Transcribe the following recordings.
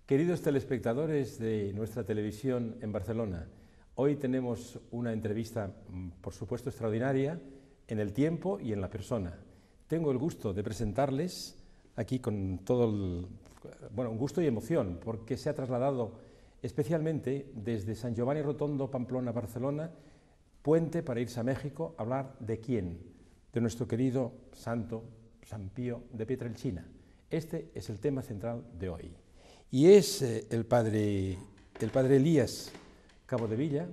Queridos telespectadores de nuestra televisión en Barcelona, hoy tenemos una entrevista, por supuesto, extraordinaria en el tiempo y en la persona. Tengo el gusto de presentarles aquí con todo un gusto y emoción, porque se ha trasladado especialmente desde San Giovanni Rotondo, Pamplona, Barcelona, puente para irse a México a hablar de quién, de nuestro querido santo San Pío de Pietrelcina. Este es el tema central de hoy. Y es el padre Elías Cabo de Villa,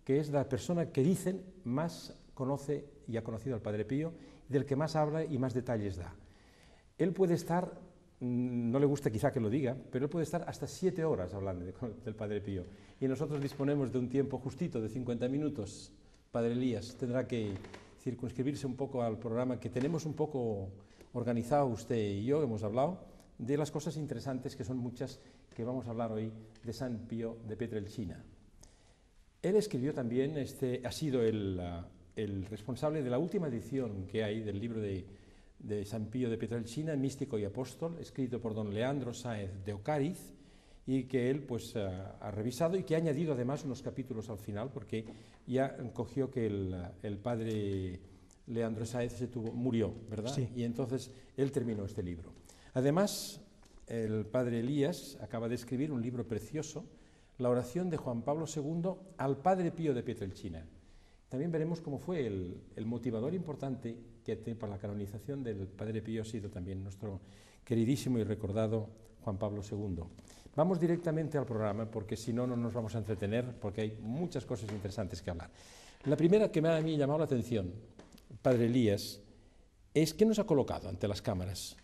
que es la persona que dicen más conoce y ha conocido al Padre Pío, del que más habla y más detalles da. Él puede estar, no le gusta quizá que lo diga, pero él puede estar hasta 7 horas hablando del Padre Pío. Y nosotros disponemos de un tiempo justito de 50 minutos. Padre Elías tendrá que circunscribirse un poco al programa que tenemos un poco organizado usted y yo, hemos hablado de las cosas interesantes, que son muchas, que vamos a hablar hoy de San Pío de Pietrelcina. Él escribió también, ha sido el responsable de la última edición que hay del libro de San Pío de Pietrelcina, Místico y Apóstol, escrito por don Leandro Sáez de Ocariz, y que él pues ha revisado y que ha añadido además unos capítulos al final, porque ya cogió que el padre Leandro Sáez murió, ¿verdad? Sí. Y entonces él terminó este libro. Además, el padre Elías acaba de escribir un libro precioso, La oración de Juan Pablo II al Padre Pío de Pietrelcina. También veremos cómo fue el motivador importante que para la canonización del Padre Pío ha sido también nuestro queridísimo y recordado Juan Pablo II. Vamos directamente al programa, porque si no, no nos vamos a entretener, porque hay muchas cosas interesantes que hablar. La primera que me ha a mí llamado la atención, Padre Elías, es ¿qué nos ha colocado ante las cámaras?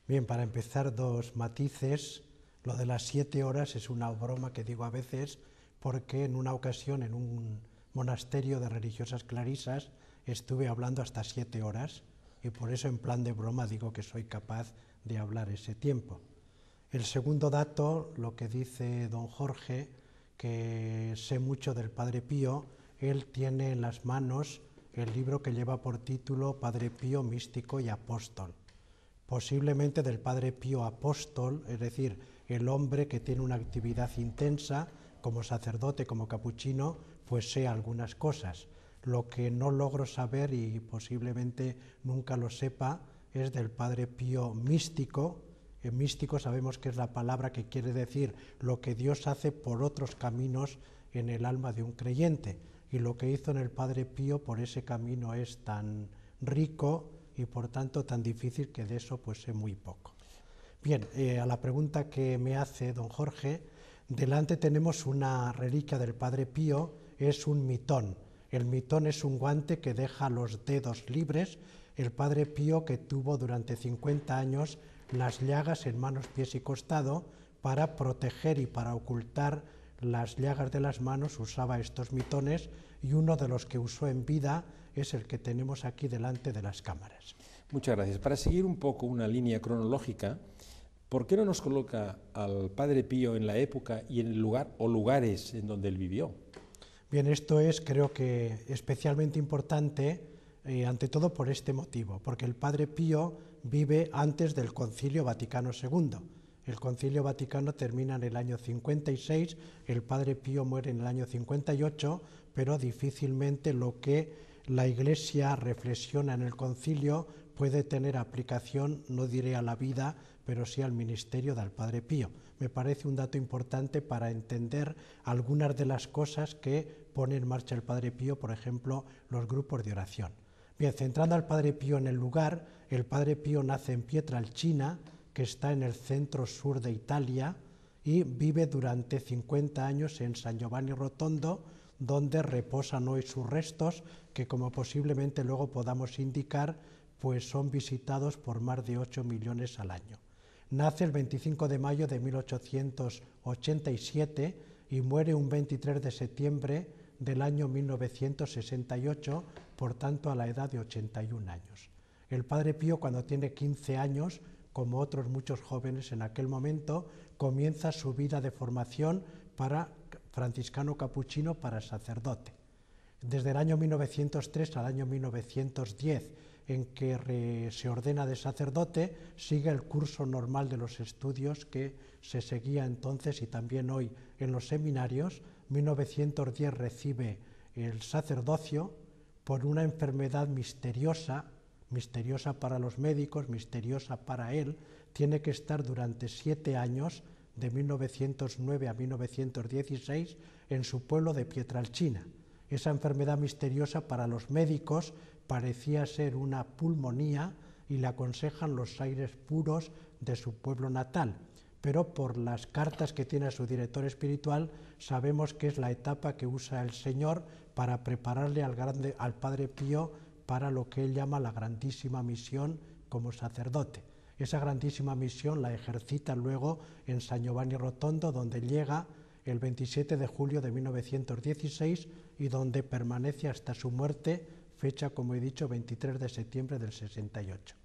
Bien, para empezar, 2 matices. Lo de las 7 horas es una broma que digo a veces, porque en una ocasión en un monasterio de religiosas clarisas estuve hablando hasta 7 horas y por eso en plan de broma digo que soy capaz de hablar ese tiempo. El segundo dato, lo que dice don Jorge, que sé mucho del Padre Pío, él tiene en las manos el libro que lleva por título Padre Pío, Místico y Apóstol. Posiblemente del Padre Pío Apóstol, es decir, el hombre que tiene una actividad intensa como sacerdote, como capuchino, pues sé algunas cosas. Lo que no logro saber y posiblemente nunca lo sepa es del Padre Pío Místico. En místico sabemos que es la palabra que quiere decir lo que Dios hace por otros caminos en el alma de un creyente. Y lo que hizo en el Padre Pío por ese camino es tan rico y por tanto tan difícil que de eso pues sé muy poco. Bien, a la pregunta que me hace don Jorge, delante tenemos una reliquia del Padre Pío, es un mitón. El mitón es un guante que deja los dedos libres. El Padre Pío, que tuvo durante 50 años las llagas en manos, pies y costado, para proteger y para ocultar las llagas de las manos, usaba estos mitones, y uno de los que usó en vida es el que tenemos aquí delante de las cámaras. Muchas gracias. Para seguir un poco una línea cronológica, ¿por qué no nos coloca al Padre Pío en la época y en el lugar o lugares en donde él vivió? Bien, esto es creo que especialmente importante, ante todo por este motivo, porque el Padre Pío vive antes del Concilio Vaticano II. El Concilio Vaticano termina en el año 56, el Padre Pío muere en el año 58, pero difícilmente lo que la Iglesia reflexiona en el concilio puede tener aplicación, no diré a la vida, pero sí al ministerio del Padre Pío. Me parece un dato importante para entender algunas de las cosas que pone en marcha el Padre Pío, por ejemplo, los grupos de oración. Bien, centrando al Padre Pío en el lugar, el Padre Pío nace en Pietrelcina, que está en el centro sur de Italia, y vive durante 50 años en San Giovanni Rotondo, donde reposan hoy sus restos, que como posiblemente luego podamos indicar, pues son visitados por más de 8 millones al año. Nace el 25 de mayo de 1887 y muere un 23 de septiembre del año 1968, por tanto a la edad de 81 años. El Padre Pío, cuando tiene 15 años, como otros muchos jóvenes en aquel momento, comienza su vida de formación para franciscano capuchino, para sacerdote. Desde el año 1903 al año 1910 en que se ordena de sacerdote, sigue el curso normal de los estudios que se seguía entonces y también hoy en los seminarios. 1910 recibe el sacerdocio por una enfermedad misteriosa para los médicos, misteriosa para él. Tiene que estar durante 7 años, de 1909 a 1916, en su pueblo de Pietralcina. Esa enfermedad misteriosa para los médicos parecía ser una pulmonía y le aconsejan los aires puros de su pueblo natal, pero por las cartas que tiene a su director espiritual sabemos que es la etapa que usa el Señor para prepararle al Padre Pío para lo que él llama la grandísima misión como sacerdote. Esa grandísima misión la ejercita luego en San Giovanni Rotondo, donde llega el 27 de julio de 1916 y donde permanece hasta su muerte, fecha, como he dicho, 23 de septiembre del 68.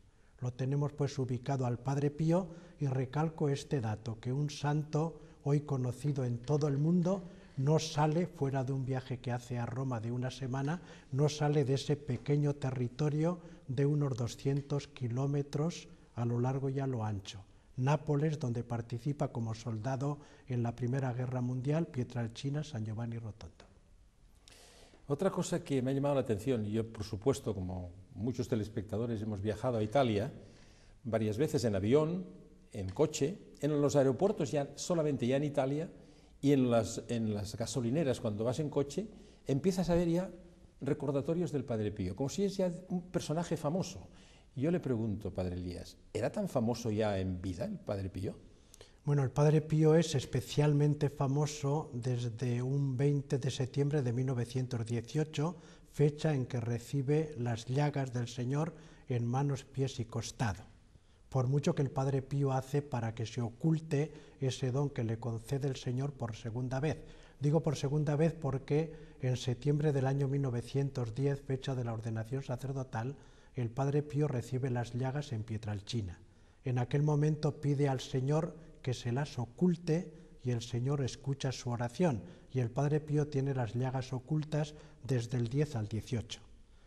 Lo tenemos pues ubicado al Padre Pío y recalco este dato, que un santo hoy conocido en todo el mundo no sale fuera de un viaje que hace a Roma de una semana, no sale de ese pequeño territorio de unos 200 kilómetros a lo largo y a lo ancho. Nápoles, donde participa como soldado en la Primera Guerra Mundial, Pietralcina, San Giovanni Rotondo. Otra cosa que me ha llamado la atención, y yo por supuesto, como muchos telespectadores, hemos viajado a Italia varias veces en avión, en coche, en los aeropuertos ya solamente ya en Italia, y en las gasolineras cuando vas en coche, empiezas a ver ya recordatorios del Padre Pío, como si es ya un personaje famoso. Y yo le pregunto, Padre Elías, ¿era tan famoso ya en vida el Padre Pío? Bueno, el Padre Pío es especialmente famoso desde un 20 de septiembre de 1918, fecha en que recibe las llagas del Señor en manos, pies y costado. Por mucho que el Padre Pío hace para que se oculte ese don que le concede el Señor por segunda vez. Digo por segunda vez porque en septiembre del año 1910, fecha de la ordenación sacerdotal, el Padre Pío recibe las llagas en Pietralcina. En aquel momento pide al Señor que se las oculte y el Señor escucha su oración, y el Padre Pío tiene las llagas ocultas desde el 10 al 18.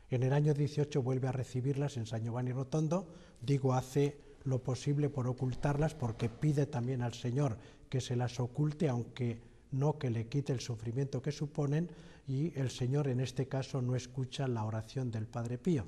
En el año 18 vuelve a recibirlas en San Giovanni Rotondo, digo hace lo posible por ocultarlas porque pide también al Señor que se las oculte, aunque no que le quite el sufrimiento que suponen, y el Señor en este caso no escucha la oración del Padre Pío.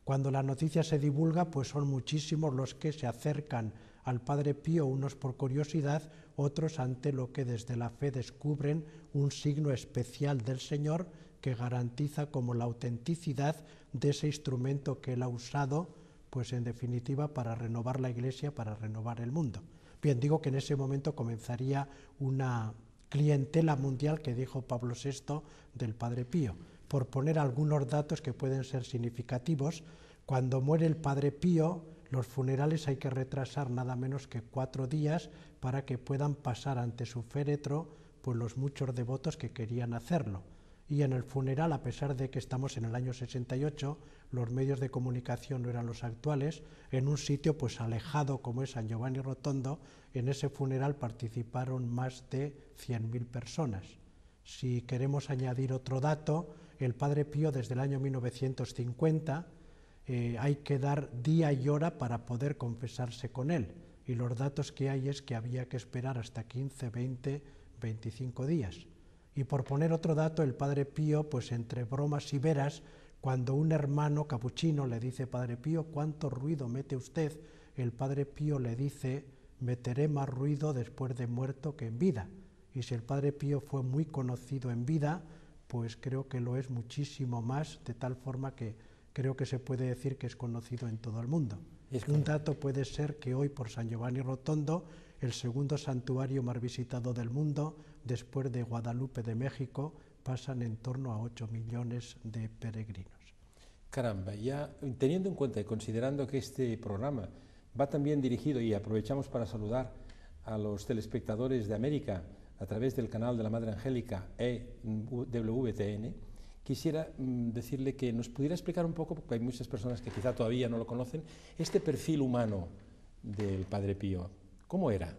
Cuando la noticia se divulga, pues son muchísimos los que se acercan al Padre Pío, unos por curiosidad, otros ante lo que desde la fe descubren un signo especial del Señor que garantiza como la autenticidad de ese instrumento que él ha usado, pues en definitiva para renovar la Iglesia, para renovar el mundo. Bien, digo que en ese momento comenzaría una clientela mundial que dijo Pablo VI del Padre Pío. Por poner algunos datos que pueden ser significativos, cuando muere el Padre Pío, los funerales hay que retrasar nada menos que 4 días para que puedan pasar ante su féretro pues los muchos devotos que querían hacerlo. Y en el funeral, a pesar de que estamos en el año 68, los medios de comunicación no eran los actuales, en un sitio pues alejado como es San Giovanni Rotondo, en ese funeral participaron más de 100.000 personas. Si queremos añadir otro dato, el Padre Pío desde el año 1950 hay que dar día y hora para poder confesarse con él, y los datos que hay es que había que esperar hasta 15, 20, 25 días. Y por poner otro dato, el Padre Pío, pues entre bromas y veras, cuando un hermano capuchino le dice, Padre Pío, ¿cuánto ruido mete usted? El Padre Pío le dice, meteré más ruido después de muerto que en vida. Y si el Padre Pío fue muy conocido en vida, pues creo que lo es muchísimo más, de tal forma que creo que se puede decir que es conocido en todo el mundo. Un dato puede ser que hoy por San Giovanni Rotondo, el segundo santuario más visitado del mundo, después de Guadalupe de México, pasan en torno a 8 millones de peregrinos. Caramba, ya teniendo en cuenta y considerando que este programa va también dirigido, y aprovechamos para saludar a los telespectadores de América a través del canal de la Madre Angélica EWTN, quisiera decirle que nos pudiera explicar un poco, porque hay muchas personas que quizá todavía no lo conocen, este perfil humano del Padre Pío. ¿Cómo era?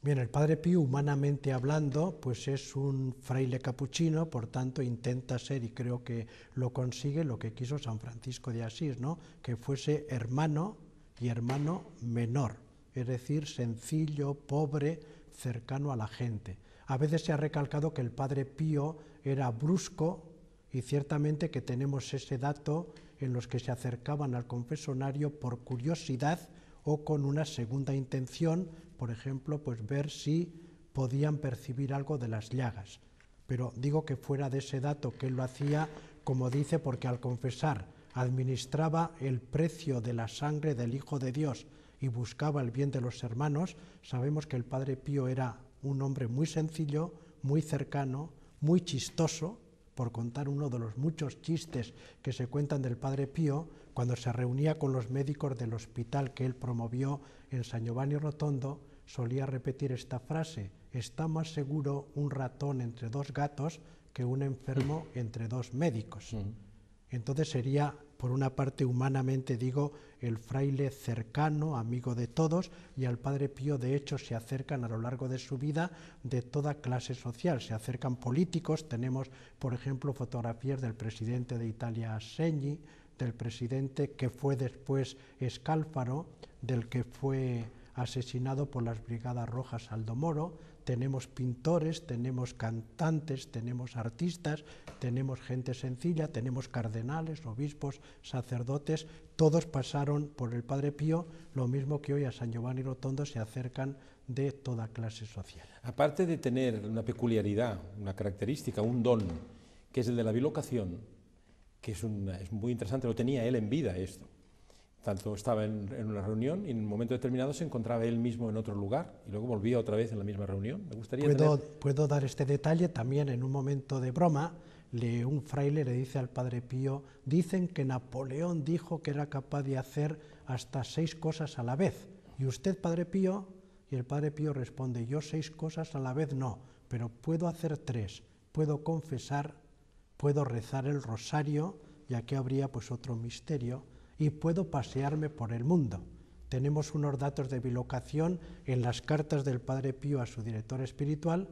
Bien, el Padre Pío, humanamente hablando, pues es un fraile capuchino, por tanto intenta ser, y creo que lo consigue, lo que quiso San Francisco de Asís, ¿no? Que fuese hermano y hermano menor, es decir, sencillo, pobre, cercano a la gente. A veces se ha recalcado que el Padre Pío era brusco, y ciertamente que tenemos ese dato en los que se acercaban al confesonario por curiosidad o con una segunda intención, por ejemplo, pues ver si podían percibir algo de las llagas. Pero digo que fuera de ese dato que él lo hacía, como dice, porque al confesar administraba el precio de la sangre del Hijo de Dios y buscaba el bien de los hermanos. Sabemos que el Padre Pío era un hombre muy sencillo, muy cercano, muy chistoso, por contar uno de los muchos chistes que se cuentan del Padre Pío, cuando se reunía con los médicos del hospital que él promovió en San Giovanni Rotondo, solía repetir esta frase: está más seguro un ratón entre dos gatos que un enfermo entre dos médicos. Entonces sería, por una parte, humanamente digo, el fraile cercano, amigo de todos, y al Padre Pío de hecho se acercan a lo largo de su vida de toda clase social, se acercan políticos, tenemos por ejemplo fotografías del presidente de Italia Segni, del presidente que fue después Scalfaro, del que fue asesinado por las Brigadas Rojas Aldo Moro. Tenemos pintores, tenemos cantantes, tenemos artistas, tenemos gente sencilla, tenemos cardenales, obispos, sacerdotes, todos pasaron por el Padre Pío, lo mismo que hoy a San Giovanni Rotondo se acercan de toda clase social. Aparte de tener una peculiaridad, una característica, un don, que es el de la bilocación, que es muy interesante, lo tenía él en vida esto. Tanto estaba en una reunión y en un momento determinado se encontraba él mismo en otro lugar y luego volvía otra vez en la misma reunión. Me gustaría ¿Puedo dar este detalle también en un momento de broma? Un fraile le dice al Padre Pío: dicen que Napoleón dijo que era capaz de hacer hasta 6 cosas a la vez. ¿Y usted, Padre Pío? Y el Padre Pío responde: yo 6 cosas a la vez no, pero puedo hacer 3. Puedo confesar, puedo rezar el rosario, y aquí habría pues otro misterio, y puedo pasearme por el mundo. Tenemos unos datos de bilocación en las cartas del Padre Pío a su director espiritual.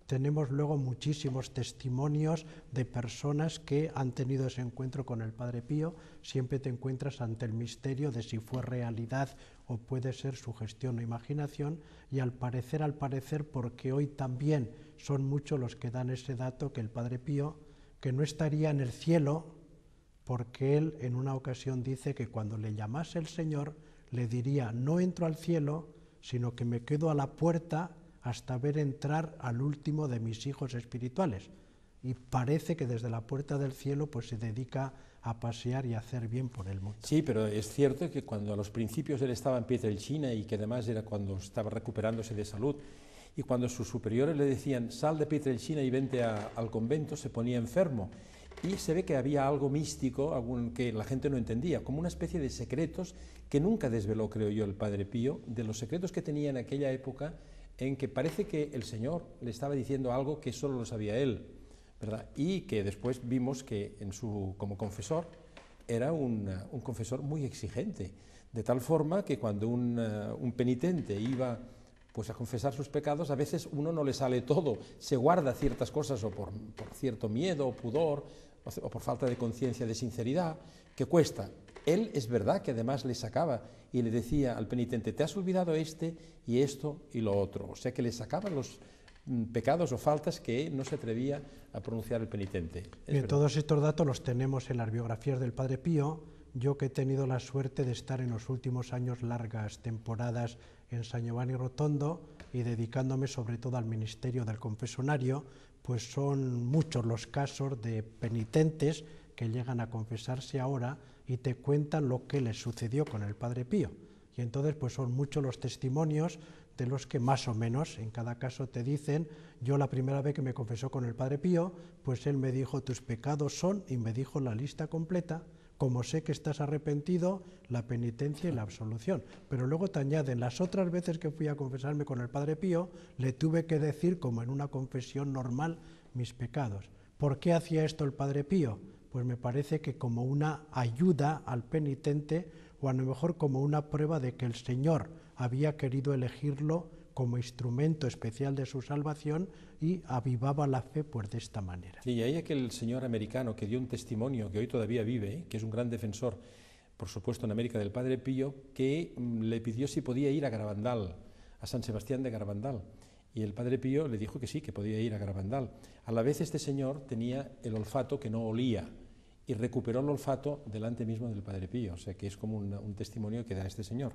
Tenemos luego muchísimos testimonios de personas que han tenido ese encuentro con el Padre Pío. Siempre te encuentras ante el misterio de si fue realidad o puede ser sugestión o imaginación, y al parecer, porque hoy también son muchos los que dan ese dato, que el Padre Pío, que no estaría en el cielo, porque él en una ocasión dice que cuando le llamase el Señor le diría: no entro al cielo, sino que me quedo a la puerta hasta ver entrar al último de mis hijos espirituales. Y parece que desde la puerta del cielo pues se dedica a pasear y a hacer bien por el mundo. Sí, pero es cierto que cuando a los principios él estaba en Pietrelcina, y que además era cuando estaba recuperándose de salud, y cuando sus superiores le decían: sal de Pietrelcina y vente al convento, se ponía enfermo. Y se ve que había algo místico, que la gente no entendía, como una especie de secretos que nunca desveló, creo yo, el Padre Pío, de los secretos que tenía en aquella época, en que parece que el Señor le estaba diciendo algo que solo lo sabía él, ¿verdad? Y que después vimos que como confesor era un confesor muy exigente, de tal forma que cuando un penitente iba pues a confesar sus pecados, a veces uno no le sale todo, se guarda ciertas cosas o por cierto miedo o pudor, o por falta de conciencia, de sinceridad, que cuesta. Él es verdad que además le sacaba y le decía al penitente: te has olvidado este y esto y lo otro. O sea que le sacaba los pecados o faltas que no se atrevía a pronunciar el penitente. Bien, todos estos datos los tenemos en las biografías del Padre Pío. Yo, que he tenido la suerte de estar en los últimos años largas temporadas en San Giovanni Rotondo y dedicándome sobre todo al ministerio del confesonario, pues son muchos los casos de penitentes que llegan a confesarse ahora y te cuentan lo que les sucedió con el Padre Pío. Y entonces pues son muchos los testimonios de los que más o menos en cada caso te dicen: yo la primera vez que me confesó con el Padre Pío, pues él me dijo: tus pecados son, y me dijo la lista completa. Como sé que estás arrepentido, la penitencia y la absolución. Pero luego te añaden: las otras veces que fui a confesarme con el Padre Pío, le tuve que decir, como en una confesión normal, mis pecados. ¿Por qué hacía esto el Padre Pío? Pues me parece que como una ayuda al penitente, o a lo mejor como una prueba de que el Señor había querido elegirlo como instrumento especial de su salvación y avivaba la fe pues de esta manera. Sí, y hay aquel señor americano que dio un testimonio, que hoy todavía vive, que es un gran defensor, por supuesto en América, del Padre Pío, que le pidió si podía ir a Garabandal, a San Sebastián de Garabandal. Y el Padre Pío le dijo que sí, que podía ir a Garabandal. A la vez este señor tenía el olfato que no olía y recuperó el olfato delante mismo del Padre Pío, o sea que es como un testimonio que da este señor.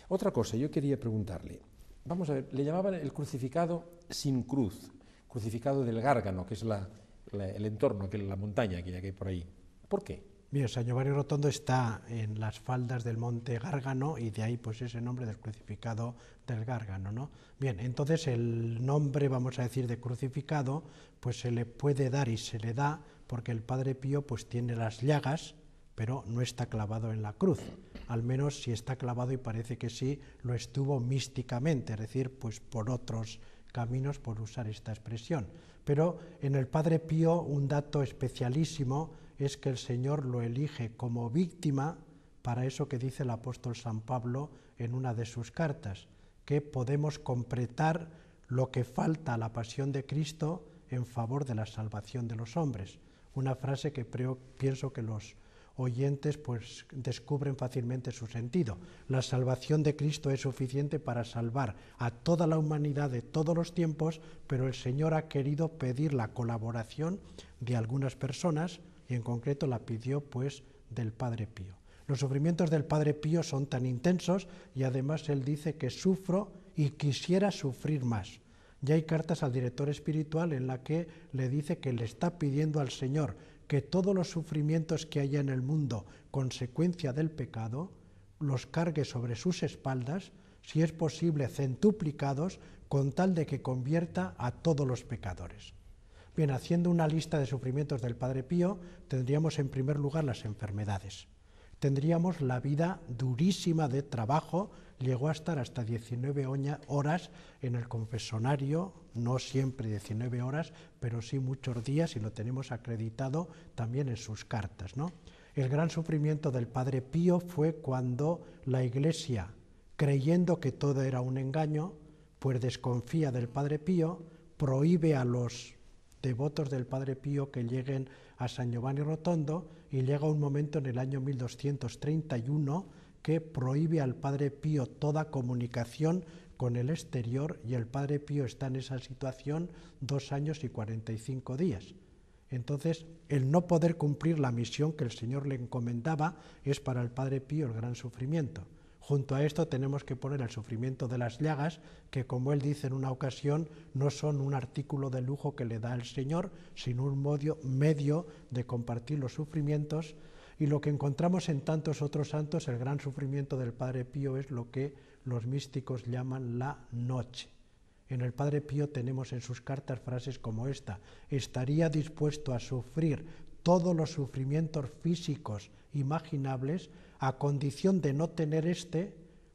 Otra cosa, yo quería preguntarle, vamos a ver, le llamaban el crucificado sin cruz, crucificado del Gárgano, que es el entorno, que es la montaña que hay por ahí. ¿Por qué? Bien, San Giovanni Rotondo está en las faldas del monte Gárgano y de ahí pues ese nombre del crucificado del Gárgano, ¿no? Bien, entonces el nombre, vamos a decir, de crucificado, pues se le puede dar y se le da porque el Padre Pío pues tiene las llagas, pero no está clavado en la cruz. Al menos si está clavado, y parece que sí, lo estuvo místicamente, es decir, pues por otros caminos, por usar esta expresión. Pero en el Padre Pío un dato especialísimo es que el Señor lo elige como víctima para eso que dice el apóstol San Pablo en una de sus cartas, que podemos completar lo que falta a la pasión de Cristo en favor de la salvación de los hombres. Una frase que pienso que los oyentes pues descubren fácilmente su sentido. La salvación de Cristo es suficiente para salvar a toda la humanidad de todos los tiempos, pero el Señor ha querido pedir la colaboración de algunas personas y en concreto la pidió pues del Padre Pío. Los sufrimientos del Padre Pío son tan intensos y además él dice que sufro y quisiera sufrir más. Ya hay cartas al director espiritual en la que le dice que le está pidiendo al Señor que todos los sufrimientos que haya en el mundo, consecuencia del pecado, los cargue sobre sus espaldas, si es posible centuplicados, con tal de que convierta a todos los pecadores. Bien, haciendo una lista de sufrimientos del Padre Pío, tendríamos en primer lugar las enfermedades. Tendríamos la vida durísima de trabajo, llegó a estar hasta 19 horas en el confesonario, no siempre 19 horas, pero sí muchos días y lo tenemos acreditado también en sus cartas, ¿no? El gran sufrimiento del Padre Pío fue cuando la Iglesia, creyendo que todo era un engaño, pues desconfía del Padre Pío, prohíbe a los devotos del Padre Pío que lleguen a San Giovanni Rotondo y llega un momento en el año 1231 que prohíbe al Padre Pío toda comunicación con el exterior y el Padre Pío está en esa situación 2 años y 45 días. Entonces, el no poder cumplir la misión que el Señor le encomendaba es para el Padre Pío el gran sufrimiento. Junto a esto tenemos que poner el sufrimiento de las llagas, que como él dice en una ocasión, no son un artículo de lujo que le da el Señor, sino un medio de compartir los sufrimientos. Y lo que encontramos en tantos otros santos, el gran sufrimiento del Padre Pío es lo que los místicos llaman la noche. En el Padre Pío tenemos en sus cartas frases como esta: estaría dispuesto a sufrir todos los sufrimientos físicos imaginables a condición de no tener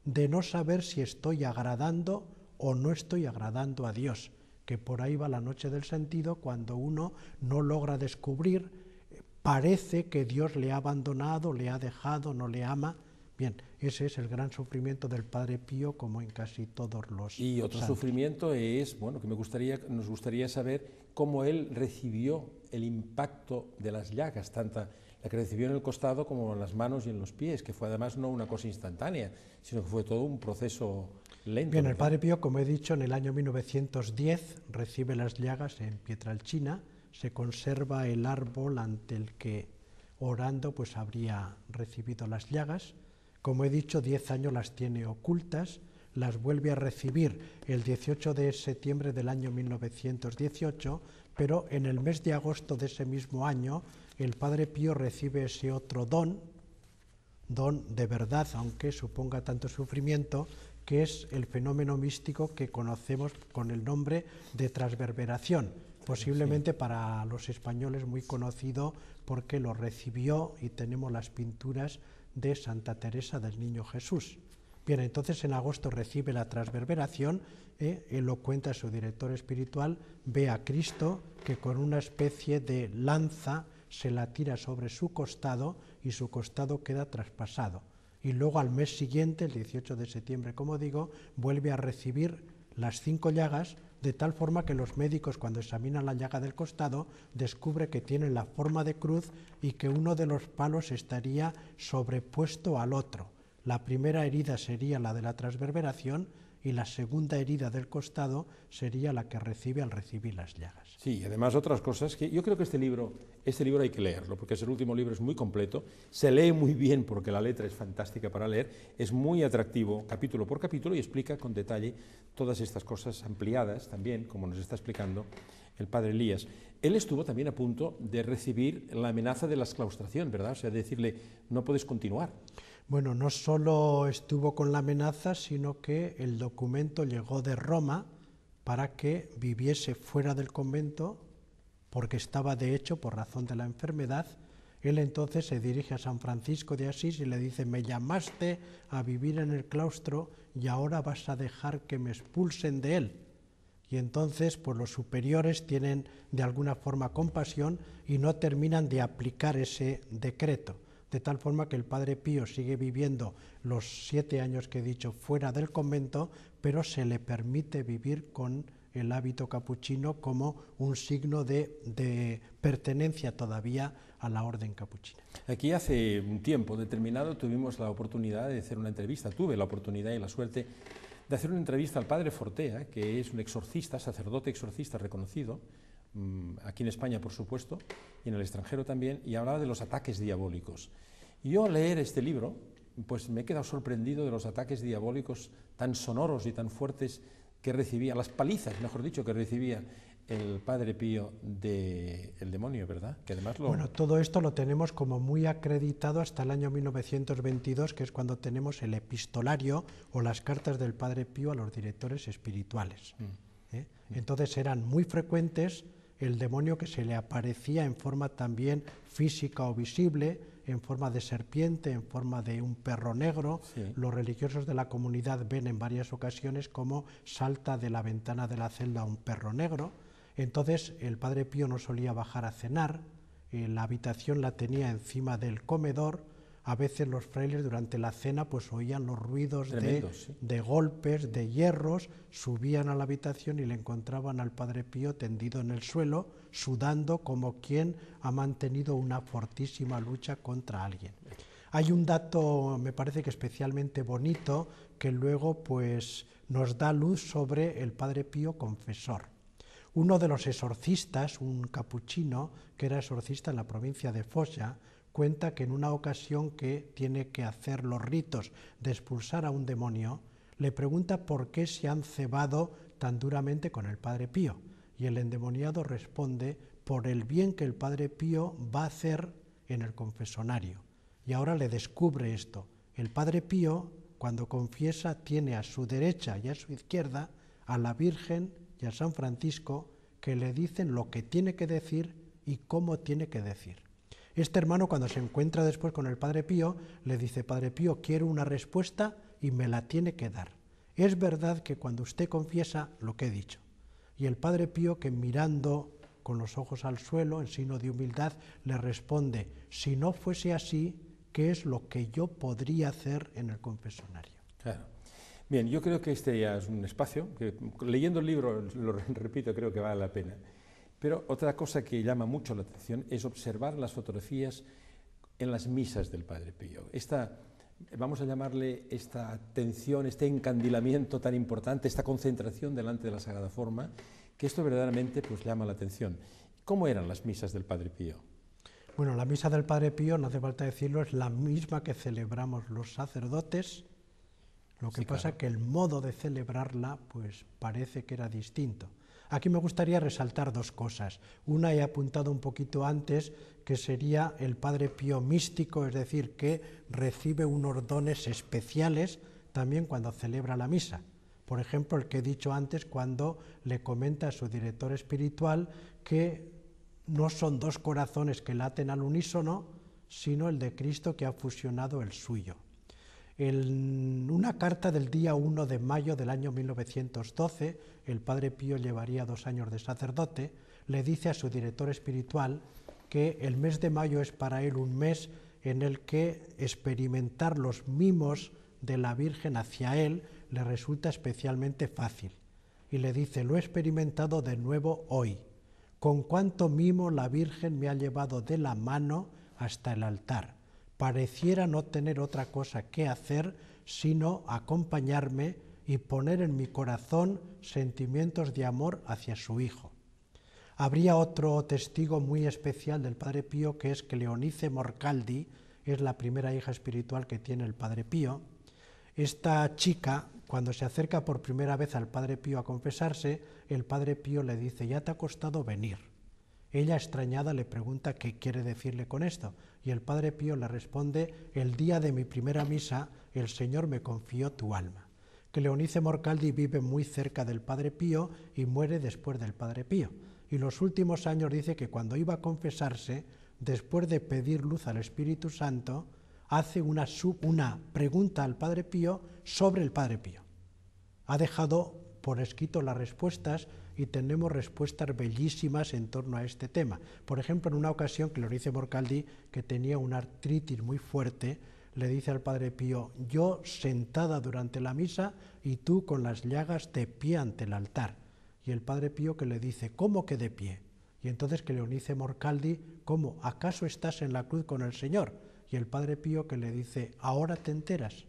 de no saber si estoy agradando o no estoy agradando a Dios, que por ahí va la noche del sentido cuando uno no logra descubrir, parece que Dios le ha abandonado, le ha dejado, no le ama. Bien, ese es el gran sufrimiento del Padre Pío, como en casi todos los Y otro santos. sufrimiento es, bueno, que nos gustaría saber cómo él recibió el impacto de las llagas, tanto la que recibió en el costado como en las manos y en los pies, que fue además no una cosa instantánea, sino que fue todo un proceso lento. Bien, ¿verdad? el Padre Pío, como he dicho, en el año 1910 recibe las llagas en Pietralcina, se conserva el árbol ante el que orando pues habría recibido las llagas. Como he dicho, 10 años las tiene ocultas, las vuelve a recibir el 18 de septiembre del año 1918, pero en el mes de agosto de ese mismo año el Padre Pío recibe ese otro don de verdad, aunque suponga tanto sufrimiento, que es el fenómeno místico que conocemos con el nombre de transverberación, posiblemente para los españoles muy conocido porque lo recibió y tenemos las pinturas de Santa Teresa del Niño Jesús. Bien, entonces en agosto recibe la transverberación, él lo cuenta su director espiritual, ve a Cristo que con una especie de lanza se la tira sobre su costado y su costado queda traspasado. Y luego al mes siguiente, el 18 de septiembre, como digo, vuelve a recibir las 5 llagas, de tal forma que los médicos, cuando examinan la llaga del costado, descubren que tiene la forma de cruz y que uno de los palos estaría sobrepuesto al otro. La primera herida sería la de la transverberación y la segunda herida del costado sería la que recibe al recibir las llagas. Sí, además otras cosas que yo creo que este libro hay que leerlo, porque es el último libro, es muy completo, se lee muy bien porque la letra es fantástica para leer, es muy atractivo capítulo por capítulo y explica con detalle todas estas cosas ampliadas también, como nos está explicando el padre Elías. Él estuvo también a punto de recibir la amenaza de la exclaustración, ¿verdad? O sea, de decirle, no puedes continuar. Bueno, no solo estuvo con la amenaza, sino que el documento llegó de Roma para que viviese fuera del convento, porque estaba de hecho por razón de la enfermedad. Él entonces se dirige a San Francisco de Asís y le dice, me llamaste a vivir en el claustro y ahora vas a dejar que me expulsen de él. Y entonces pues los superiores tienen de alguna forma compasión y no terminan de aplicar ese decreto. De tal forma que el Padre Pío sigue viviendo los 7 años que he dicho fuera del convento, pero se le permite vivir con el hábito capuchino como un signo de pertenencia todavía a la orden capuchina. Aquí hace un tiempo determinado tuvimos la oportunidad de hacer una entrevista, tuve la oportunidad y la suerte de hacer una entrevista al Padre Fortea, que es un exorcista, sacerdote exorcista reconocido, aquí en España por supuesto, y en el extranjero también, y hablaba de los ataques diabólicos. Y yo al leer este libro, pues me he quedado sorprendido de los ataques diabólicos tan sonoros y tan fuertes que recibía, las palizas, mejor dicho, que recibía el Padre Pío del demonio, ¿verdad? Que además Bueno, todo esto lo tenemos como muy acreditado hasta el año 1922, que es cuando tenemos el epistolario o las cartas del Padre Pío a los directores espirituales. Entonces eran muy frecuentes el demonio que se le aparecía en forma también física o visible, en forma de serpiente, en forma de un perro negro. Sí. Los religiosos de la comunidad ven en varias ocasiones cómo salta de la ventana de la celda un perro negro. Entonces el Padre Pío no solía bajar a cenar, la habitación la tenía encima del comedor. A veces los frailes durante la cena pues oían los ruidos de golpes, de hierros, subían a la habitación y le encontraban al Padre Pío tendido en el suelo, sudando como quien ha mantenido una fortísima lucha contra alguien. Hay un dato, me parece que especialmente bonito, que luego pues nos da luz sobre el Padre Pío confesor. Uno de los exorcistas, un capuchino que era exorcista en la provincia de Foça, cuenta que en una ocasión que tiene que hacer los ritos de expulsar a un demonio, le pregunta por qué se han cebado tan duramente con el Padre Pío. Y el endemoniado responde por el bien que el Padre Pío va a hacer en el confesonario. Y ahora le descubre esto. El Padre Pío, cuando confiesa, tiene a su derecha y a su izquierda a la Virgen y a San Francisco, que le dicen lo que tiene que decir y cómo tiene que decir. Este hermano, cuando se encuentra después con el Padre Pío, le dice, Padre Pío, quiero una respuesta y me la tiene que dar. Es verdad que cuando usted confiesa lo que he dicho. Y el Padre Pío, que mirando con los ojos al suelo, en signo de humildad, le responde, si no fuese así, ¿qué es lo que yo podría hacer en el confesonario? Claro. Bien, yo creo que este ya es un espacio, que leyendo el libro, lo repito, creo que vale la pena. Pero otra cosa que llama mucho la atención es observar las fotografías en las misas del Padre Pío. Vamos a llamarle esta atención, este encandilamiento tan importante, esta concentración delante de la Sagrada Forma, que esto verdaderamente pues llama la atención. ¿Cómo eran las misas del Padre Pío? Bueno, la misa del Padre Pío, no hace falta decirlo, es la misma que celebramos los sacerdotes. Lo que pasa que el modo de celebrarla pues parece que era distinto. Aquí me gustaría resaltar dos cosas. Una he apuntado un poquito antes, que sería el Padre Pío místico, es decir, que recibe unos dones especiales también cuando celebra la misa. Por ejemplo, el que he dicho antes, cuando le comenta a su director espiritual que no son dos corazones que laten al unísono, sino el de Cristo que ha fusionado el suyo. En una carta del día 1 de mayo del año 1912, el Padre Pío llevaría 2 años de sacerdote, le dice a su director espiritual que el mes de mayo es para él un mes en el que experimentar los mimos de la Virgen hacia él le resulta especialmente fácil. y le dice: lo he experimentado de nuevo hoy. Con cuánto mimo la Virgen me ha llevado de la mano hasta el altar. Pareciera no tener otra cosa que hacer sino acompañarme y poner en mi corazón sentimientos de amor hacia su Hijo. Habría otro testigo muy especial del Padre Pío, que es que Leonice Morcaldi es la primera hija espiritual que tiene el Padre Pío. Esta chica, cuando se acerca por primera vez al Padre Pío a confesarse, el Padre Pío le dice: ya te ha costado venir. Ella, extrañada, le pregunta qué quiere decirle con esto, y el Padre Pío le responde: el día de mi primera misa el Señor me confió tu alma. Que Leonice Morcaldi vive muy cerca del Padre Pío y muere después del Padre Pío. Y los últimos años dice que cuando iba a confesarse, después de pedir luz al Espíritu Santo, hace una pregunta al Padre Pío sobre el Padre Pío. Ha dejado por escrito las respuestas y tenemos respuestas bellísimas en torno a este tema. Por ejemplo, en una ocasión que Leonice Morcaldi, que tenía una artritis muy fuerte, le dice al Padre Pío: yo sentada durante la misa y tú con las llagas de pie ante el altar. Y el Padre Pío que le dice: ¿cómo que de pie? Y entonces que Leonice Morcaldi: ¿cómo? ¿Acaso estás en la cruz con el Señor? Y el Padre Pío que le dice: ¿ahora te enteras?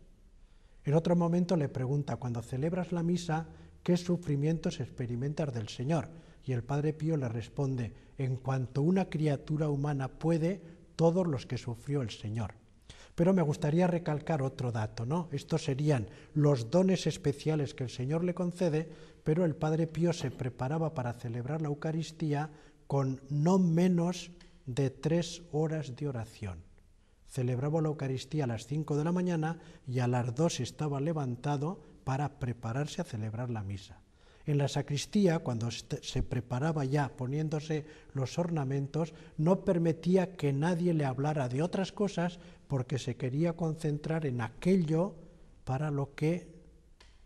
En otro momento le pregunta: cuando celebras la misa, ¿qué sufrimientos experimentas del Señor? Y el Padre Pío le responde: en cuanto una criatura humana puede, todos los que sufrió el Señor. Pero me gustaría recalcar otro dato, ¿no? Estos serían los dones especiales que el Señor le concede, pero el Padre Pío se preparaba para celebrar la Eucaristía con no menos de 3 horas de oración. Celebraba la Eucaristía a las 5 de la mañana y a las 2 estaba levantado para prepararse a celebrar la misa. En la sacristía, cuando se preparaba ya poniéndose los ornamentos, no permitía que nadie le hablara de otras cosas porque se quería concentrar en aquello para lo que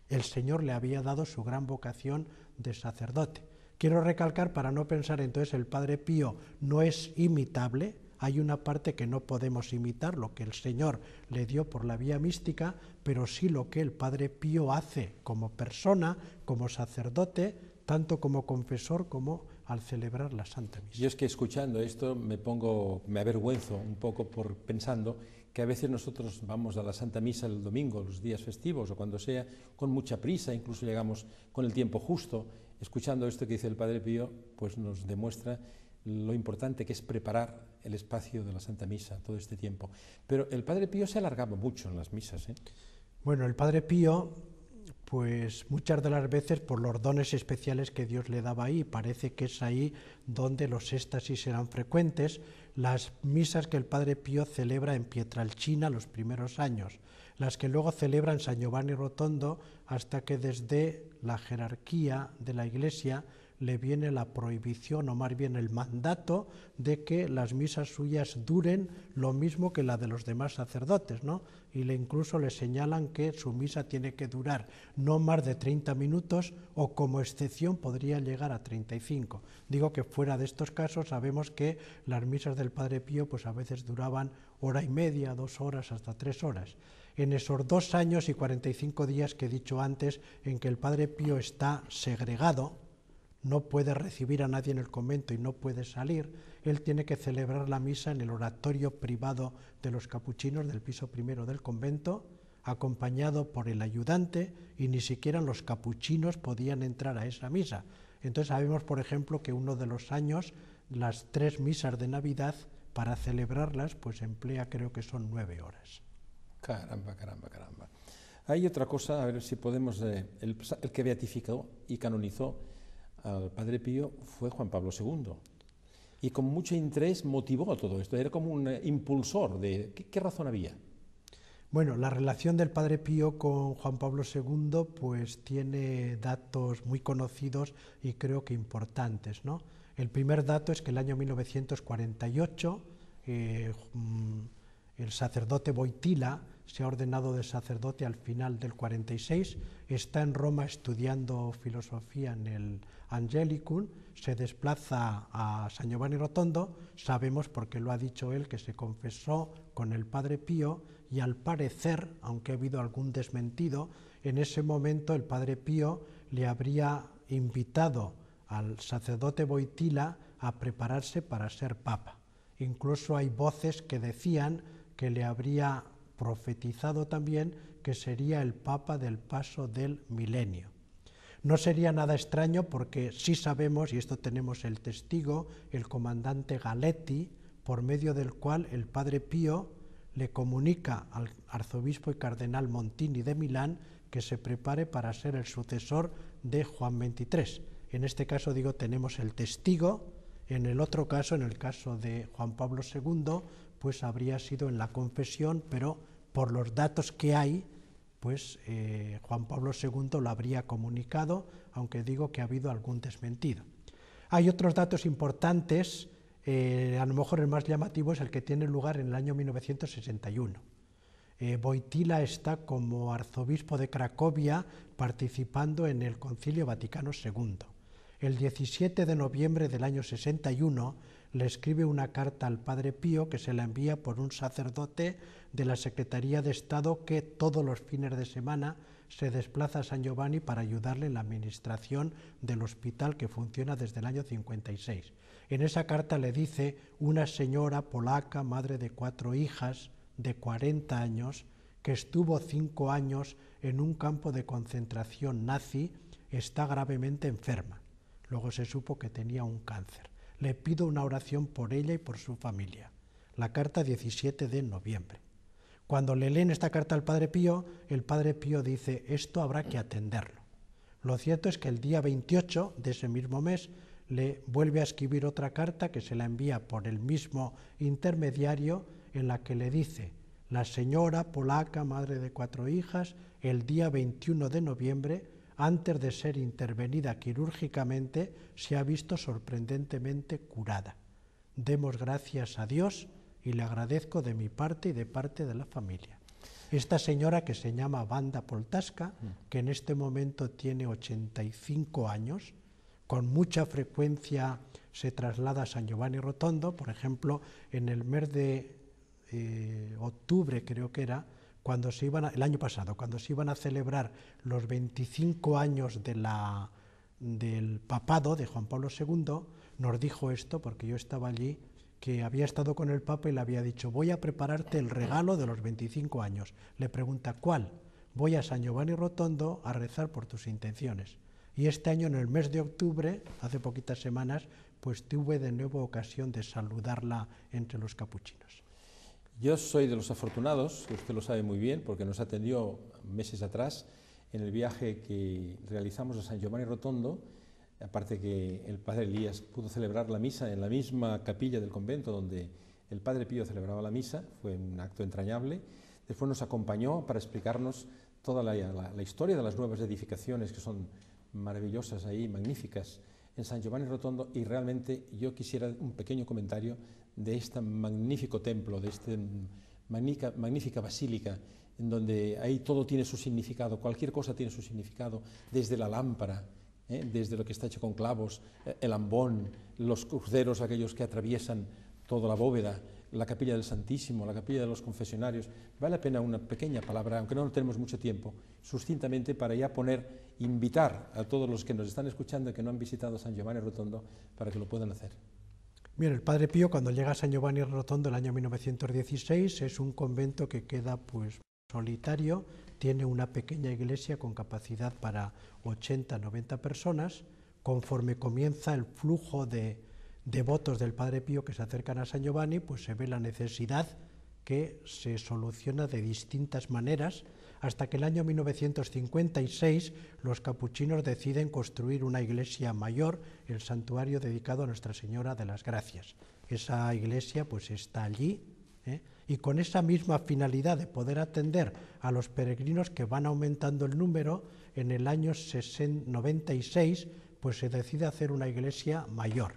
el Señor le había dado su gran vocación de sacerdote. Quiero recalcar, para no pensar entonces el Padre Pío no es imitable, hay una parte que no podemos imitar, lo que el Señor le dio por la vía mística, pero sí lo que el Padre Pío hace como persona, como sacerdote, tanto como confesor como al celebrar la Santa Misa. Yo es que escuchando esto me avergüenzo un poco pensando que a veces nosotros vamos a la Santa Misa el domingo, los días festivos o cuando sea, con mucha prisa, incluso llegamos con el tiempo justo. Escuchando esto que dice el Padre Pío, pues nos demuestra lo importante que es preparar el espacio de la Santa Misa todo este tiempo. Pero el Padre Pío se alargaba mucho en las misas, ¿eh? Bueno, el Padre Pío, pues muchas de las veces por los dones especiales que Dios le daba ahí, parece que es ahí donde los éxtasis eran frecuentes. Las misas que el Padre Pío celebra en Pietrelcina los primeros años, las que luego celebra en San Giovanni Rotondo, hasta que desde la jerarquía de la Iglesia le viene la prohibición, o más bien el mandato, de que las misas suyas duren lo mismo que la de los demás sacerdotes, ¿no? Y incluso le señalan que su misa tiene que durar no más de 30 minutos o como excepción podría llegar a 35. Digo que fuera de estos casos sabemos que las misas del Padre Pío pues a veces duraban 1h30, 2 horas, hasta 3 horas. En esos 2 años y 45 días que he dicho antes, en que el Padre Pío está segregado, no puede recibir a nadie en el convento y no puede salir, él tiene que celebrar la misa en el oratorio privado de los capuchinos del piso primero del convento, acompañado por el ayudante, y ni siquiera los capuchinos podían entrar a esa misa. Entonces sabemos, por ejemplo, que uno de los años, las 3 misas de Navidad, para celebrarlas, pues emplea, creo que son 9 horas. Caramba. Hay otra cosa, a ver si podemos... el que beatificó y canonizó al Padre Pío fue Juan Pablo II. Y con mucho interés motivó todo esto, era como un impulsor de... ¿Qué razón había? Bueno, la relación del Padre Pío con Juan Pablo II pues tiene datos muy conocidos y creo que importantes, ¿no? El primer dato es que el año 1948 el sacerdote Wojtyła se ha ordenado de sacerdote al final del 46, está en Roma estudiando filosofía en el Angelicum, se desplaza a San Giovanni Rotondo, sabemos porque lo ha dicho él que se confesó con el Padre Pío y al parecer, aunque ha habido algún desmentido, en ese momento el Padre Pío le habría invitado al sacerdote Wojtyła a prepararse para ser papa. Incluso hay voces que decían que le habría profetizado también que sería el papa del paso del milenio. No sería nada extraño porque sí sabemos, y esto tenemos el testigo, el comandante Galetti, por medio del cual el padre Pío le comunica al arzobispo y cardenal Montini de Milán que se prepare para ser el sucesor de Juan XXIII. En este caso, digo, tenemos el testigo. En el otro caso, en el caso de Juan Pablo II, pues habría sido en la confesión, pero por los datos que hay, pues Juan Pablo II lo habría comunicado, aunque digo que ha habido algún desmentido. Hay otros datos importantes, a lo mejor el más llamativo es el que tiene lugar en el año 1961. Wojtyła está como arzobispo de Cracovia participando en el Concilio Vaticano II. El 17 de noviembre del año 61 le escribe una carta al padre Pío que se la envía por un sacerdote de la Secretaría de Estado que todos los fines de semana se desplaza a San Giovanni para ayudarle en la administración del hospital que funciona desde el año 56. En esa carta le dice: una señora polaca, madre de 4 hijas, de 40 años, que estuvo 5 años en un campo de concentración nazi, está gravemente enferma. Luego se supo que tenía un cáncer. Le pido una oración por ella y por su familia. La carta 17 de noviembre. Cuando le leen esta carta al padre Pío, el padre Pío dice: esto habrá que atenderlo. Lo cierto es que el día 28 de ese mismo mes le vuelve a escribir otra carta que se la envía por el mismo intermediario, en la que le dice: la señora polaca, madre de 4 hijas, el día 21 de noviembre, antes de ser intervenida quirúrgicamente, se ha visto sorprendentemente curada. Demos gracias a Dios y le agradezco de mi parte y de parte de la familia. Esta señora, que se llama Wanda Poltaska, que en este momento tiene 85 años, con mucha frecuencia se traslada a San Giovanni Rotondo. Por ejemplo, en el mes de octubre, creo que era, cuando se iban el año pasado, cuando se iban a celebrar los 25 años del papado de Juan Pablo II, nos dijo esto, porque yo estaba allí, que había estado con el Papa y le había dicho: voy a prepararte el regalo de los 25 años. Le pregunta: ¿cuál? Voy a San Giovanni Rotondo a rezar por tus intenciones. Y este año, en el mes de octubre, hace poquitas semanas, pues tuve de nuevo ocasión de saludarla entre los capuchinos. Yo soy de los afortunados, que usted lo sabe muy bien, porque nos atendió meses atrás en el viaje que realizamos a San Giovanni Rotondo. Aparte que el padre Elías pudo celebrar la misa en la misma capilla del convento donde el padre Pío celebraba la misa, fue un acto entrañable. Después nos acompañó para explicarnos toda la historia de las nuevas edificaciones, que son maravillosas ahí, magníficas, en San Giovanni Rotondo, y realmente yo quisiera un pequeño comentario de este magnífico templo, de esta magnífica basílica, en donde ahí todo tiene su significado, cualquier cosa tiene su significado, desde la lámpara, desde lo que está hecho con clavos, el ambón, los cruceros aquellos que atraviesan toda la bóveda, la capilla del Santísimo, la capilla de los confesionarios. Vale la pena una pequeña palabra, aunque no tenemos mucho tiempo, sucintamente, para ya invitar a todos los que nos están escuchando y que no han visitado San Giovanni Rotondo para que lo puedan hacer. Bien, el padre Pío, cuando llega a San Giovanni Rotondo el año 1916, es un convento que queda pues solitario, tiene una pequeña iglesia con capacidad para 80-90 personas. Conforme comienza el flujo de devotos del padre Pío que se acercan a San Giovanni, pues se ve la necesidad que se soluciona de distintas maneras, hasta que el año 1956 los capuchinos deciden construir una iglesia mayor, el santuario dedicado a Nuestra Señora de las Gracias. Esa iglesia pues está allí, y con esa misma finalidad de poder atender a los peregrinos que van aumentando el número, en el año 96 pues se decide hacer una iglesia mayor.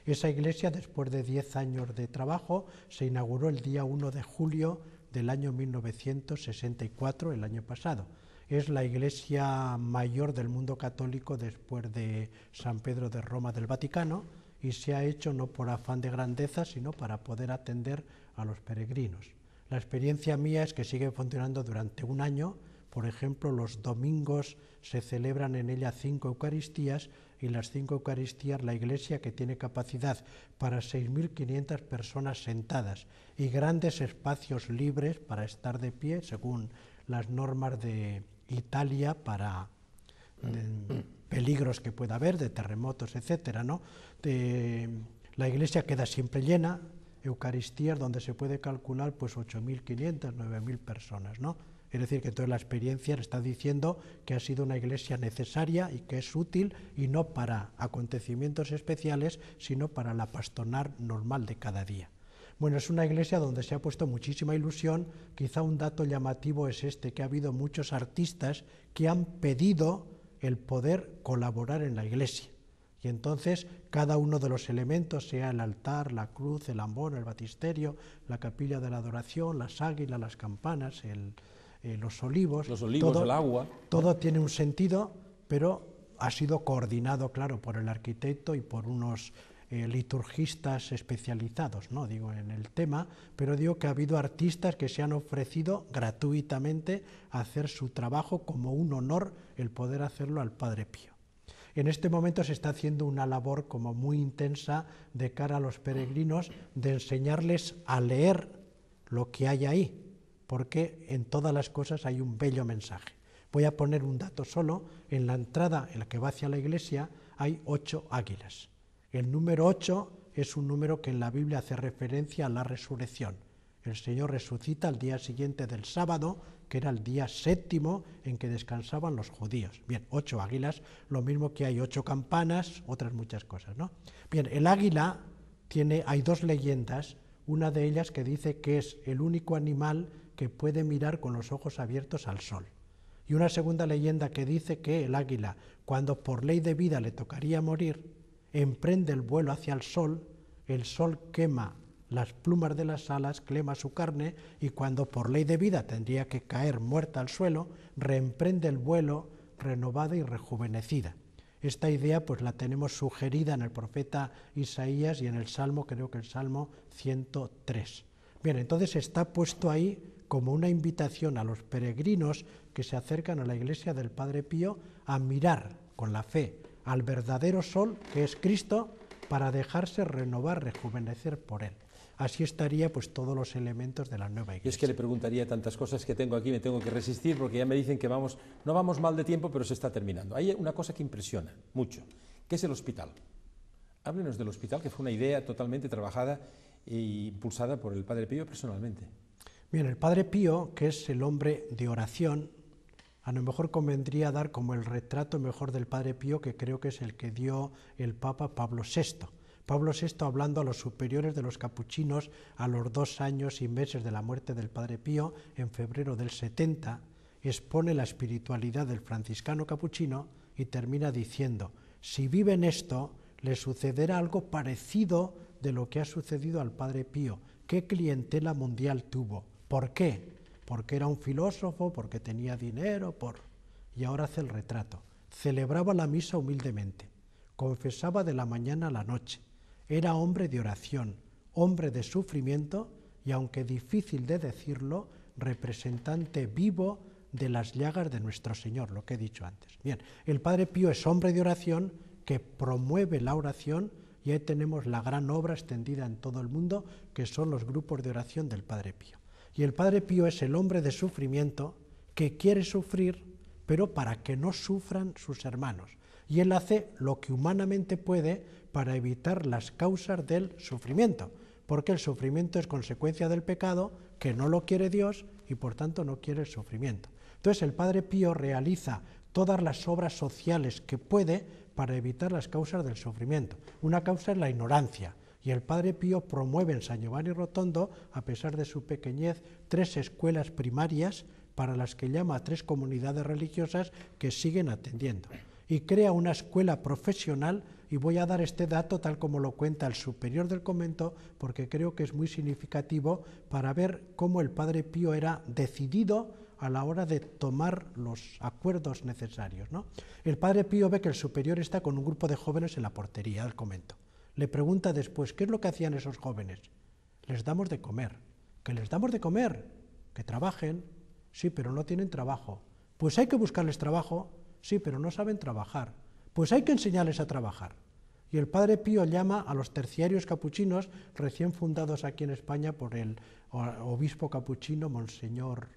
Esa iglesia, después de 10 años de trabajo, se inauguró el día 1 de julio del año 1964, el año pasado. Es la iglesia mayor del mundo católico después de San Pedro de Roma del Vaticano, y se ha hecho no por afán de grandeza, sino para poder atender a los peregrinos. La experiencia mía es que sigue funcionando durante un año, Por ejemplo, los domingos se celebran en ella 5 Eucaristías y las 5 Eucaristías la Iglesia, que tiene capacidad para 6.500 personas sentadas y grandes espacios libres para estar de pie, según las normas de Italia para peligros que pueda haber, de terremotos, etcétera, ¿no? La Iglesia queda siempre llena, Eucaristías donde se puede calcular pues 8.500, 9.000 personas, ¿no? Es decir, que toda la experiencia le está diciendo que ha sido una iglesia necesaria y que es útil, y no para acontecimientos especiales, sino para la pastoral normal de cada día. Bueno, es una iglesia donde se ha puesto muchísima ilusión. Quizá un dato llamativo es este, que ha habido muchos artistas que han pedido el poder colaborar en la iglesia. Y entonces cada uno de los elementos, sea el altar, la cruz, el ambón, el baptisterio, la capilla de la adoración, las águilas, las campanas, los olivos, todo, el agua. Todo tiene un sentido, pero ha sido coordinado, claro, por el arquitecto y por unos liturgistas especializados, ¿no? Digo, en el tema, pero digo que ha habido artistas que se han ofrecido gratuitamente a hacer su trabajo, como un honor el poder hacerlo al Padre Pío. En este momento se está haciendo una labor como muy intensa de cara a los peregrinos, de enseñarles a leer lo que hay ahí, porque en todas las cosas hay un bello mensaje. Voy a poner un dato solo. En la entrada en la que va hacia la iglesia hay 8 águilas. El número 8 es un número que en la Biblia hace referencia a la resurrección. El Señor resucita al día siguiente del sábado, que era el día 7º en que descansaban los judíos. Bien, 8 águilas, lo mismo que hay 8 campanas, otras muchas cosas, ¿no? Bien, el águila hay 2 leyendas, una de ellas que dice que es el único animal que puede mirar con los ojos abiertos al sol. Y una segunda leyenda que dice que el águila, cuando por ley de vida le tocaría morir, emprende el vuelo hacia el sol quema las plumas de las alas, quema su carne, y cuando por ley de vida tendría que caer muerta al suelo, reemprende el vuelo renovada y rejuvenecida. Esta idea pues la tenemos sugerida en el profeta Isaías y en el Salmo, creo que el Salmo 103. Bien, entonces está puesto ahí como una invitación a los peregrinos que se acercan a la iglesia del Padre Pío a mirar con la fe al verdadero sol, que es Cristo, para dejarse renovar, rejuvenecer por él. Así estaría pues todos los elementos de la nueva iglesia. Y es que le preguntaría tantas cosas que tengo aquí, me tengo que resistir porque ya me dicen que no vamos mal de tiempo, pero se está terminando. Hay una cosa que impresiona mucho, que es el hospital. Háblenos del hospital, que fue una idea totalmente trabajada e impulsada por el Padre Pío personalmente. Bien, el Padre Pío, que es el hombre de oración, a lo mejor convendría dar como el retrato mejor del Padre Pío, que creo que es el que dio el Papa Pablo VI. Pablo VI, hablando a los superiores de los capuchinos a los 2 años y meses de la muerte del Padre Pío, en febrero del 70, expone la espiritualidad del franciscano capuchino y termina diciendo: si viven esto, le sucederá algo parecido de lo que ha sucedido al Padre Pío. ¿Qué clientela mundial tuvo? ¿Por qué? Porque era un filósofo, porque tenía dinero, y ahora hace el retrato. Celebraba la misa humildemente, confesaba de la mañana a la noche, era hombre de oración, hombre de sufrimiento y, aunque difícil de decirlo, representante vivo de las llagas de nuestro Señor, lo que he dicho antes. Bien, el Padre Pío es hombre de oración que promueve la oración, y ahí tenemos la gran obra extendida en todo el mundo, que son los grupos de oración del Padre Pío. Y el Padre Pío es el hombre de sufrimiento que quiere sufrir, pero para que no sufran sus hermanos. Y él hace lo que humanamente puede para evitar las causas del sufrimiento, porque el sufrimiento es consecuencia del pecado, que no lo quiere Dios y por tanto no quiere el sufrimiento. Entonces el Padre Pío realiza todas las obras sociales que puede para evitar las causas del sufrimiento. Una causa es la ignorancia, y el Padre Pío promueve en San Giovanni Rotondo, a pesar de su pequeñez, 3 escuelas primarias para las que llama a 3 comunidades religiosas que siguen atendiendo. Y crea una escuela profesional, y voy a dar este dato tal como lo cuenta el superior del convento, porque creo que es muy significativo para ver cómo el Padre Pío era decidido a la hora de tomar los acuerdos necesarios, ¿no? El Padre Pío ve que el superior está con un grupo de jóvenes en la portería del convento. Le pregunta después: ¿qué es lo que hacían esos jóvenes? Les damos de comer. ¿Que les damos de comer? Que trabajen. Sí, pero no tienen trabajo. Pues hay que buscarles trabajo, sí, pero no saben trabajar. Pues hay que enseñarles a trabajar. Y el Padre Pío llama a los terciarios capuchinos, recién fundados aquí en España por el obispo capuchino, Monseñor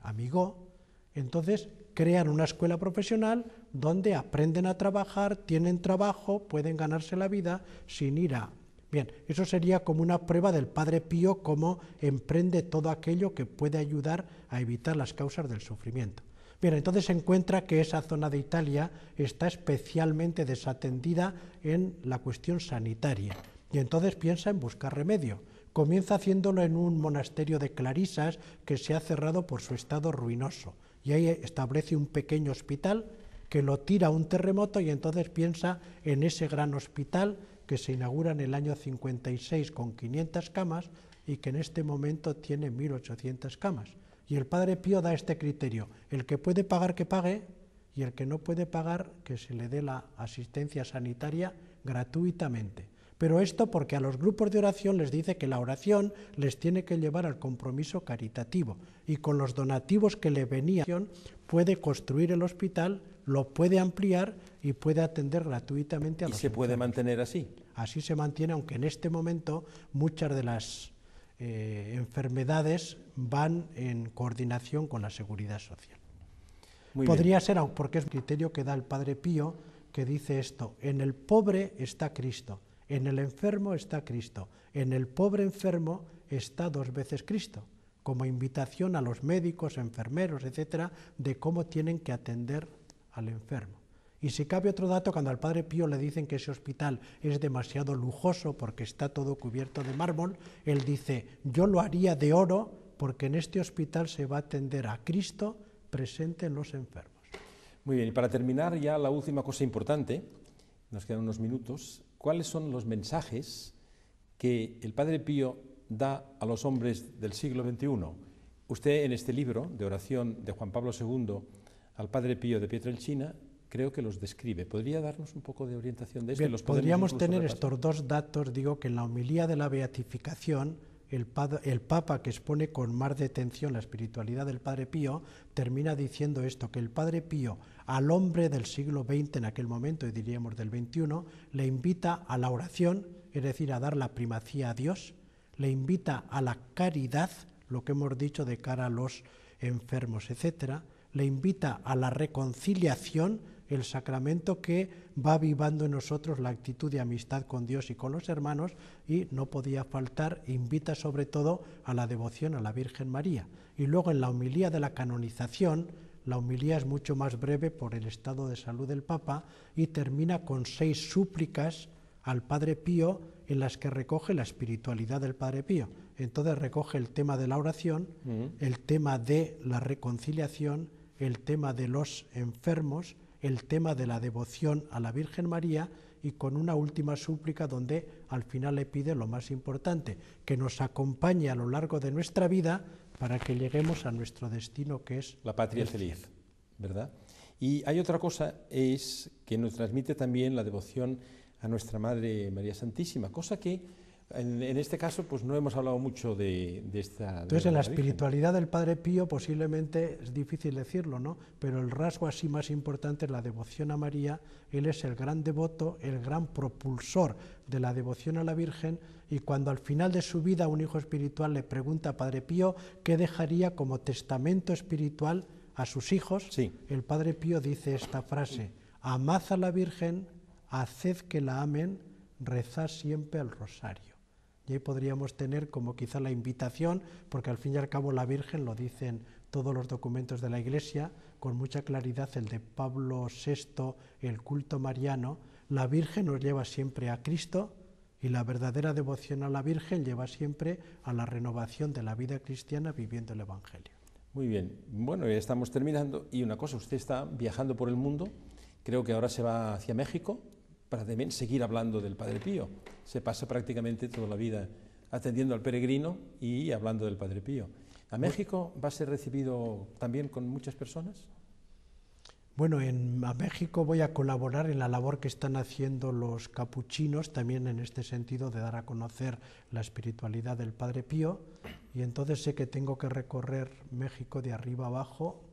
Amigó. Entonces crean una escuela profesional donde aprenden a trabajar, tienen trabajo, pueden ganarse la vida sin ir a... Bien, eso sería como una prueba del Padre Pío, cómo emprende todo aquello que puede ayudar a evitar las causas del sufrimiento. Bien, entonces se encuentra que esa zona de Italia está especialmente desatendida en la cuestión sanitaria y entonces piensa en buscar remedio. Comienza haciéndolo en un monasterio de clarisas que se ha cerrado por su estado ruinoso y ahí establece un pequeño hospital que lo tira a un terremoto y entonces piensa en ese gran hospital que se inaugura en el año 56 con 500 camas y que en este momento tiene 1.800 camas. Y el Padre Pío da este criterio: el que puede pagar, que pague, y el que no puede pagar, que se le dé la asistencia sanitaria gratuitamente. Pero esto porque a los grupos de oración les dice que la oración les tiene que llevar al compromiso caritativo, y con los donativos que le venían puede construir el hospital, lo puede ampliar y puede atender gratuitamente a los enfermos. ¿Y se puede mantener así? Así se mantiene, aunque en este momento muchas de las enfermedades van en coordinación con la seguridad social. Podría ser, porque es un criterio que da el Padre Pío, que dice esto: en el pobre está Cristo, en el enfermo está Cristo, en el pobre enfermo está 2 veces Cristo, como invitación a los médicos, enfermeros, etcétera, de cómo tienen que atender al enfermo. Y si cabe otro dato, cuando al Padre Pío le dicen que ese hospital es demasiado lujoso porque está todo cubierto de mármol, él dice: yo lo haría de oro porque en este hospital se va a atender a Cristo presente en los enfermos. Muy bien, y para terminar ya la última cosa importante, nos quedan unos minutos, ¿cuáles son los mensajes que el Padre Pío da a los hombres del siglo XXI? Usted en este libro de oración de Juan Pablo II al Padre Pío de Pietrelcina creo que los describe. ¿Podría darnos un poco de orientación de esto? Bien, podríamos tener estos 2 datos. Digo que en la homilía de la beatificación, el Papa, que expone con más detención la espiritualidad del Padre Pío, termina diciendo esto, que el Padre Pío al hombre del siglo XX en aquel momento, y diríamos del XXI, le invita a la oración, es decir, a dar la primacía a Dios, le invita a la caridad, lo que hemos dicho de cara a los enfermos, etcétera, le invita a la reconciliación, el sacramento que va avivando en nosotros la actitud de amistad con Dios y con los hermanos, y no podía faltar, invita sobre todo a la devoción a la Virgen María. Y luego en la homilía de la canonización, la homilía es mucho más breve por el estado de salud del Papa y termina con 6 súplicas al Padre Pío en las que recoge la espiritualidad del Padre Pío. Entonces recoge el tema de la oración, el tema de la reconciliación, el tema de los enfermos, el tema de la devoción a la Virgen María, y con una última súplica donde al final le pide lo más importante, que nos acompañe a lo largo de nuestra vida para que lleguemos a nuestro destino, que es la patria feliz, ¿verdad? Y hay otra cosa, es que nos transmite también la devoción a nuestra Madre María Santísima, cosa que en este caso pues no hemos hablado mucho de esta... Entonces en la espiritualidad del Padre Pío posiblemente es difícil decirlo, ¿no? Pero el rasgo así más importante es la devoción a María. Él es el gran devoto, el gran propulsor de la devoción a la Virgen, y cuando al final de su vida un hijo espiritual le pregunta a Padre Pío qué dejaría como testamento espiritual a sus hijos, sí, el Padre Pío dice esta frase: amad a la Virgen, haced que la amen, rezad siempre el rosario. Y ahí podríamos tener como quizá la invitación, porque al fin y al cabo la Virgen, lo dicen todos los documentos de la Iglesia, con mucha claridad el de Pablo VI, el culto mariano, la Virgen nos lleva siempre a Cristo, y la verdadera devoción a la Virgen lleva siempre a la renovación de la vida cristiana viviendo el Evangelio. Muy bien, bueno, ya estamos terminando, y una cosa, usted está viajando por el mundo, creo que ahora se va hacia México, para también seguir hablando del Padre Pío. Se pasa prácticamente toda la vida atendiendo al peregrino y hablando del Padre Pío. ¿A México va a ser recibido también con muchas personas? Bueno, a México voy a colaborar en la labor que están haciendo los capuchinos, también en este sentido de dar a conocer la espiritualidad del Padre Pío, y entonces sé que tengo que recorrer México de arriba abajo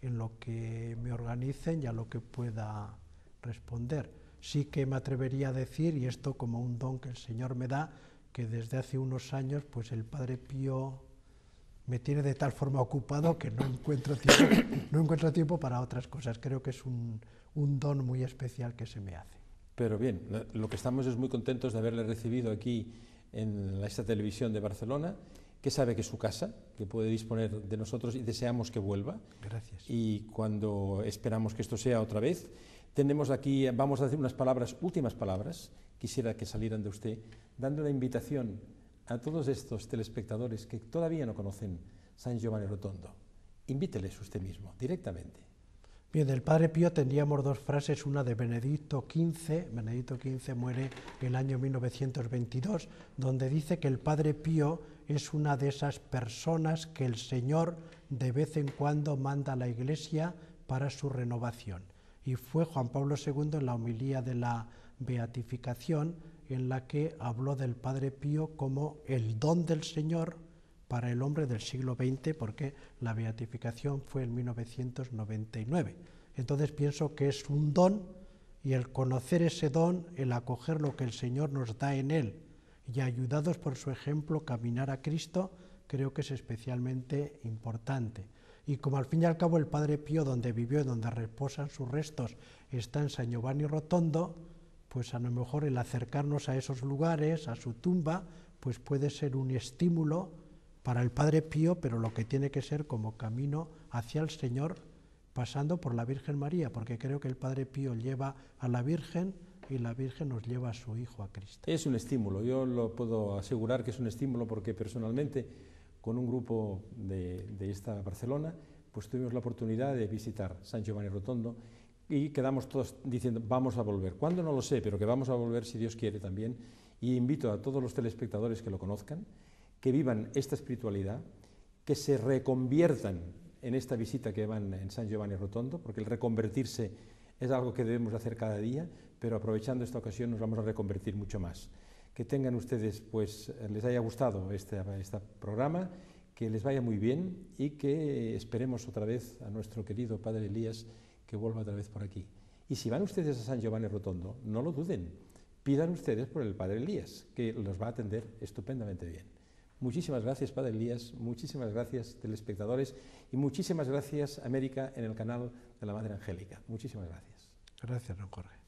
en lo que me organicen y a lo que pueda responder. Sí que me atrevería a decir, y esto como un don que el Señor me da, que desde hace unos años pues el Padre Pío me tiene de tal forma ocupado que no encuentro tiempo para otras cosas. Creo que es un don muy especial que se me hace. Pero bien, lo que estamos es muy contentos de haberle recibido aquí en esta televisión de Barcelona, que sabe que es su casa, que puede disponer de nosotros y deseamos que vuelva. Gracias. Y cuando esperamos que esto sea otra vez, tenemos aquí, vamos a decir unas palabras, últimas palabras, quisiera que salieran de usted, dando una invitación a todos estos telespectadores que todavía no conocen San Giovanni Rotondo. Invíteles usted mismo, directamente. Bien, del Padre Pío tendríamos dos frases, una de Benedicto XV. Benedicto XV muere en el año 1922, donde dice que el Padre Pío es una de esas personas que el Señor de vez en cuando manda a la Iglesia para su renovación. Y fue Juan Pablo II en la homilía de la beatificación en la que habló del Padre Pío como el don del Señor para el hombre del siglo XX, porque la beatificación fue en 1999. Entonces pienso que es un don, y el conocer ese don, el acoger lo que el Señor nos da en él, y ayudados por su ejemplo caminar a Cristo, creo que es especialmente importante. Y como al fin y al cabo el Padre Pío, donde vivió y donde reposan sus restos, está en San Giovanni Rotondo, pues a lo mejor el acercarnos a esos lugares, a su tumba, pues puede ser un estímulo para el Padre Pío, pero lo que tiene que ser como camino hacia el Señor, pasando por la Virgen María, porque creo que el Padre Pío lleva a la Virgen y la Virgen nos lleva a su Hijo, a Cristo. Es un estímulo, yo lo puedo asegurar que es un estímulo, porque personalmente con un grupo de esta Barcelona pues tuvimos la oportunidad de visitar San Giovanni Rotondo y quedamos todos diciendo vamos a volver. ¿Cuándo? No lo sé, pero que vamos a volver si Dios quiere también. Y invito a todos los telespectadores que lo conozcan, que vivan esta espiritualidad, que se reconviertan en esta visita que van en San Giovanni Rotondo, porque el reconvertirse es algo que debemos hacer cada día, pero aprovechando esta ocasión nos vamos a reconvertir mucho más. Que tengan ustedes, pues, les haya gustado este programa, que les vaya muy bien y que esperemos otra vez a nuestro querido Padre Elías que vuelva otra vez por aquí. Y si van ustedes a San Giovanni Rotondo, no lo duden, pidan ustedes por el Padre Elías, que los va a atender estupendamente bien. Muchísimas gracias, Padre Elías, muchísimas gracias, telespectadores, y muchísimas gracias, América, en el canal de la Madre Angélica. Muchísimas gracias. Gracias, don Jorge.